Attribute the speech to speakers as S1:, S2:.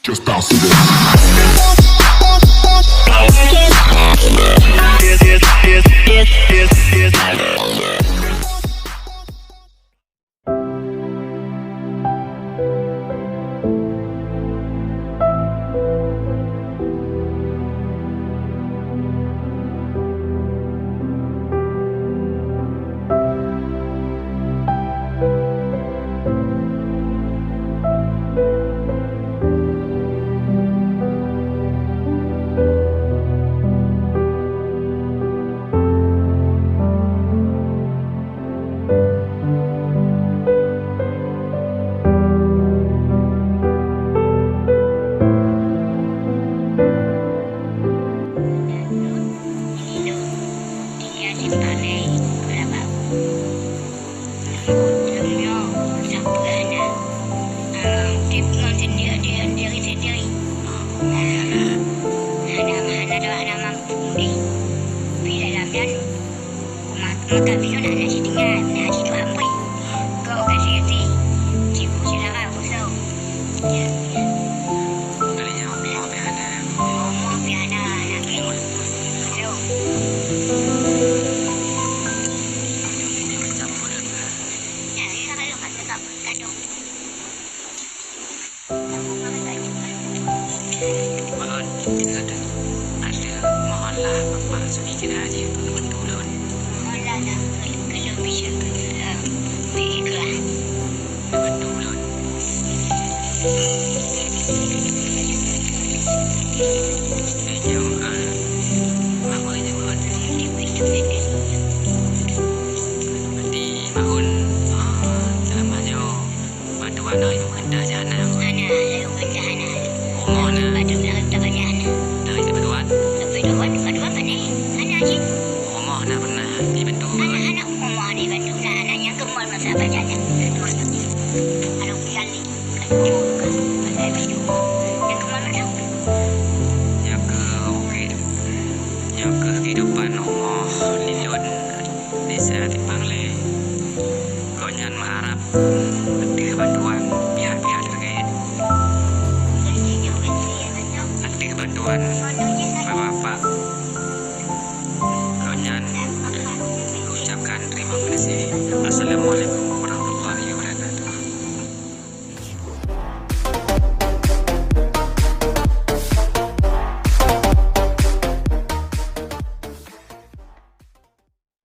S1: Just bounce to this.
S2: Sedikit aja kebetulan. Kalau bisa kebetulan. Berarti mahun selamanya bantuan dari pemerintah sana. Rumah nak pernah dibantu.
S3: Anak-anak rumah dibantu. Anak yang gemar masa bacanya. Ada kali yang gemar macam
S2: jaga kehidupan rumah lilun desa Tipangle. Konyan mengharap ada bantuan pihak-pihak terkait. Ada bantuan bapak-bapak. Konyan ucapkan terima kasih. Assalamualaikum.